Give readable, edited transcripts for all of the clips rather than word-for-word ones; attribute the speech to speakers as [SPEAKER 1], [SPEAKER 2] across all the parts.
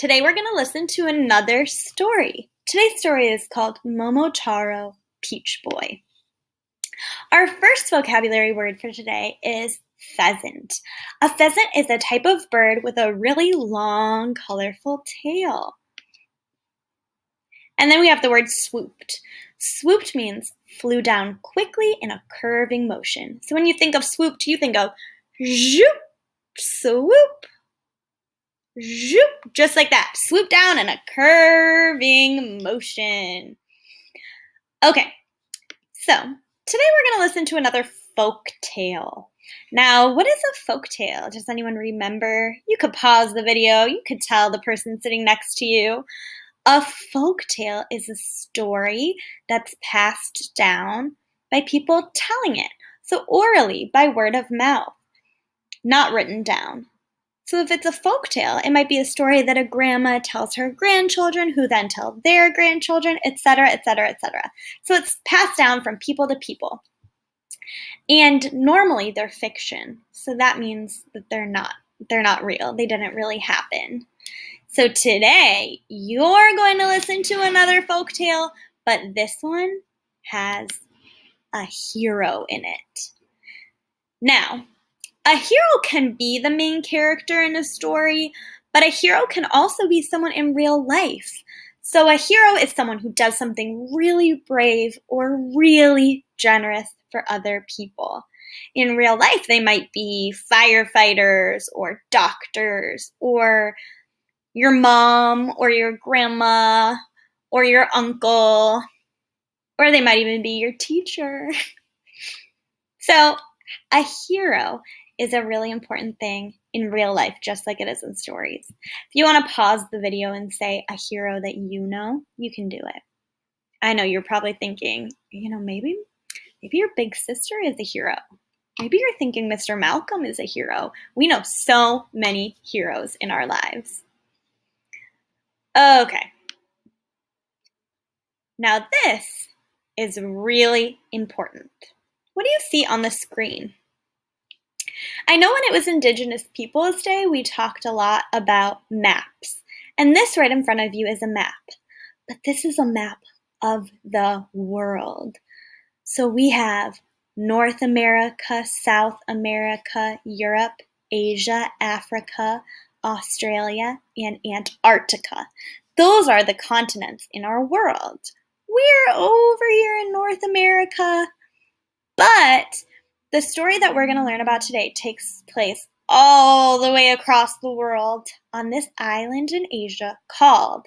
[SPEAKER 1] Today we're going to listen to another story. Today's story is called Momotaro, Peach Boy. Our first vocabulary word for today is pheasant. A pheasant is a type of bird with a really long, colorful tail. And then we have the word swooped. Swooped means flew down quickly in a curving motion. So when you think of swooped, you think of zoop, swoop, zoop, just like that. Swoop down in a curving motion. Okay, so today we're going to listen to another folk tale. Now, what is a folk tale? Does anyone remember? You could pause the video. You could tell the person sitting next to you. A folk tale is a story that's passed down by people telling it. So orally, by word of mouth, not written down. So if it's a folk tale, it might be a story that a grandma tells her grandchildren, who then tell their grandchildren, etc., etc., etc. So it's passed down from people to people. And normally they're fiction. So that means that they're not real. They didn't really happen. So today you're going to listen to another folk tale, but this one has a hero in it. Now, a hero can be the main character in a story, but a hero can also be someone in real life. So a hero is someone who does something really brave or really generous for other people. In real life, they might be firefighters or doctors or your mom or your grandma or your uncle, or they might even be your teacher. So a hero is a really important thing in real life, just like it is in stories. If you want to pause the video and say a hero that you know, you can do it. I know you're probably thinking, maybe your big sister is a hero. Maybe you're thinking Mr. Malcolm is a hero. We know so many heroes in our lives. Okay. Now this is really important. What do you see on the screen? I know when it was Indigenous Peoples Day, we talked a lot about maps. And this right in front of you is a map. But this is a map of the world. So we have North America, South America, Europe, Asia, Africa, Australia, and Antarctica. Those are the continents in our world. We're over here in North America, but the story that we're going to learn about today takes place all the way across the world on this island in Asia called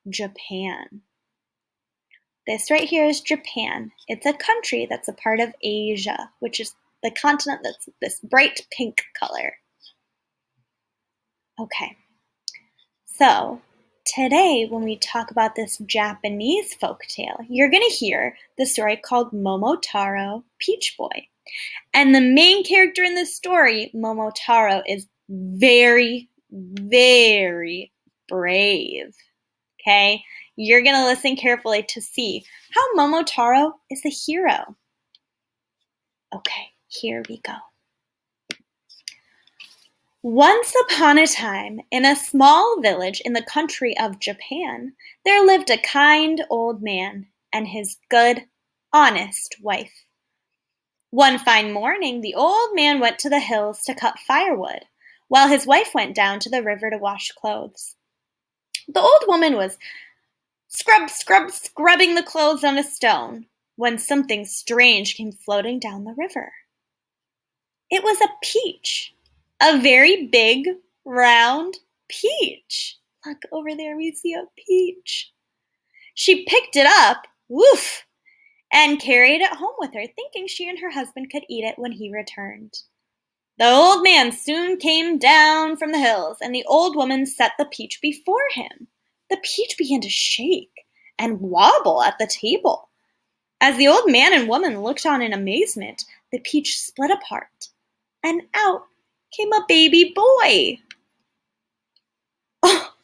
[SPEAKER 1] Japan. This right here is Japan. It's a country that's a part of Asia, which is the continent that's this bright pink color. Okay, so today when we talk about this Japanese folktale, you're going to hear the story called Momotaro, Peach Boy. And the main character in this story, Momotaro, is very, very brave. Okay? You're going to listen carefully to see how Momotaro is the hero. Okay, here we go. Once upon a time, in a small village in the country of Japan, there lived a kind old man and his good, honest wife. One fine morning, the old man went to the hills to cut firewood, while his wife went down to the river to wash clothes. The old woman was scrubbing the clothes on a stone when something strange came floating down the river. It was a peach, a very big, round peach. Look, over there we see a peach. She picked it up, woof, and carried it home with her, thinking she and her husband could eat it when he returned. The old man soon came down from the hills, and the old woman set the peach before him. The peach began to shake and wobble at the table. As the old man and woman looked on in amazement, the peach split apart, and out came a baby boy. Oh,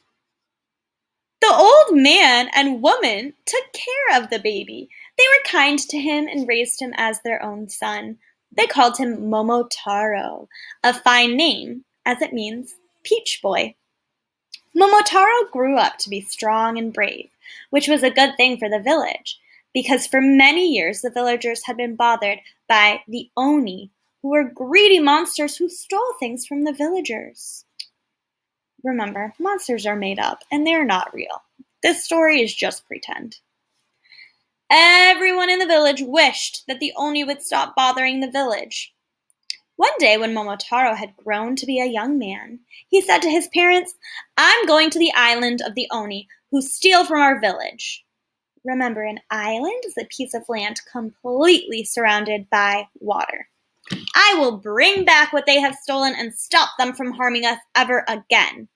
[SPEAKER 1] the old man and woman took care of the baby. They were kind to him and raised him as their own son. They called him Momotaro, a fine name, as it means peach boy. Momotaro grew up to be strong and brave, which was a good thing for the village, because for many years the villagers had been bothered by the Oni, who were greedy monsters who stole things from the villagers. Remember, monsters are made up, and they're not real. This story is just pretend. Everyone in the village wished that the Oni would stop bothering the village. One day, when Momotaro had grown to be a young man, he said to his parents, "I'm going to the island of the Oni, who steal from our village." Remember, an island is a piece of land completely surrounded by water. "I will bring back what they have stolen and stop them from harming us ever again.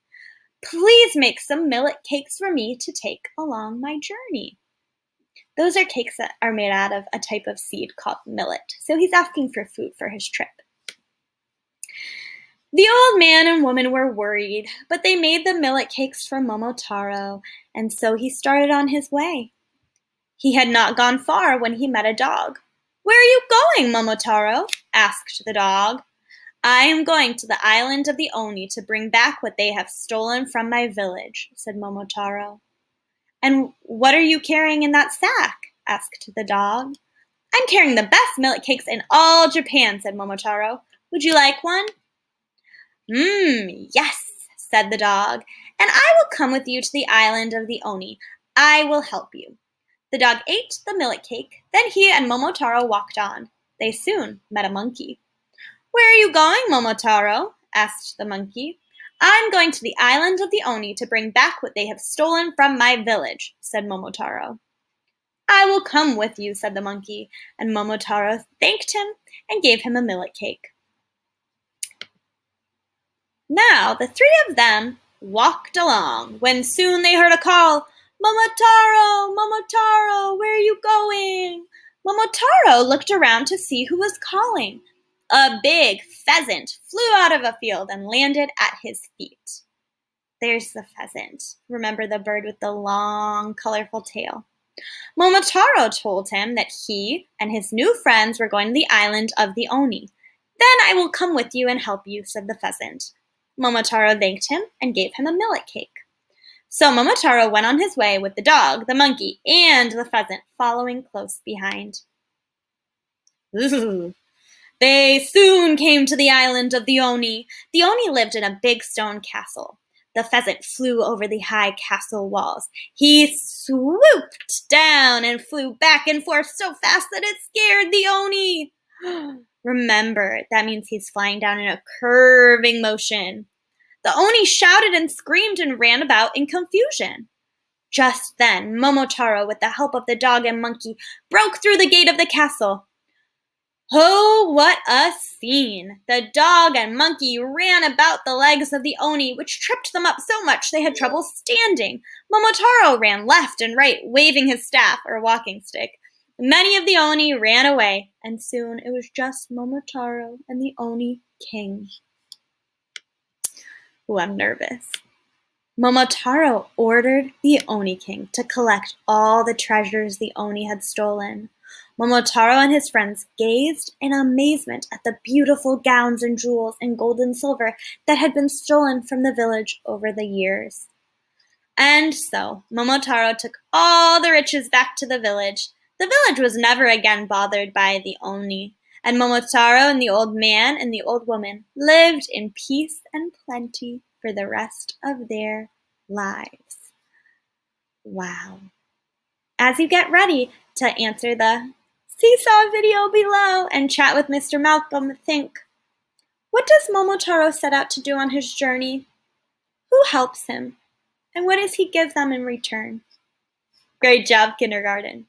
[SPEAKER 1] Please make some millet cakes for me to take along my journey." Those are cakes that are made out of a type of seed called millet, so he's asking for food for his trip. The old man and woman were worried, but they made the millet cakes for Momotaro, and so he started on his way. He had not gone far when he met a dog. "Where are you going, Momotaro?" asked the dog. "I am going to the island of the Oni to bring back what they have stolen from my village," said Momotaro. "And what are you carrying in that sack?" asked the dog. "I'm carrying the best millet cakes in all Japan," said Momotaro. "Would you like one?" Yes," said the dog, "and I will come with you to the island of the Oni. I will help you." The dog ate the millet cake, then he and Momotaro walked on. They soon met a monkey. "Where are you going, Momotaro?" asked the monkey. "I'm going to the island of the Oni to bring back what they have stolen from my village," said Momotaro. "I will come with you," said the monkey, and Momotaro thanked him and gave him a millet cake. Now the three of them walked along, when soon they heard a call, "Momotaro, Momotaro, where are you going?" Momotaro looked around to see who was calling. A big pheasant flew out of a field and landed at his feet. There's the pheasant. Remember the bird with the long, colorful tail. Momotaro told him that he and his new friends were going to the island of the Oni. "Then I will come with you and help you," said the pheasant. Momotaro thanked him and gave him a millet cake. So Momotaro went on his way with the dog, the monkey, and the pheasant following close behind. They soon came to the island of the Oni. The Oni lived in a big stone castle. The pheasant flew over the high castle walls. He swooped down and flew back and forth so fast that it scared the Oni. Remember, that means he's flying down in a curving motion. The Oni shouted and screamed and ran about in confusion. Just then, Momotaro, with the help of the dog and monkey, broke through the gate of the castle. Oh, what a scene! The dog and monkey ran about the legs of the Oni, which tripped them up so much they had trouble standing. Momotaro ran left and right, waving his staff or walking stick. Many of the Oni ran away, and soon it was just Momotaro and the Oni king. Ooh, I'm nervous. Momotaro ordered the Oni king to collect all the treasures the Oni had stolen. Momotaro and his friends gazed in amazement at the beautiful gowns and jewels and gold and silver that had been stolen from the village over the years. And so Momotaro took all the riches back to the village. The village was never again bothered by the Oni, and Momotaro and the old man and the old woman lived in peace and plenty for the rest of their lives. Wow. As you get ready to answer the Seesaw video below and chat with Mr. Malcolm, think, what does Momotaro set out to do on his journey? Who helps him? And what does he give them in return? Great job, kindergarten.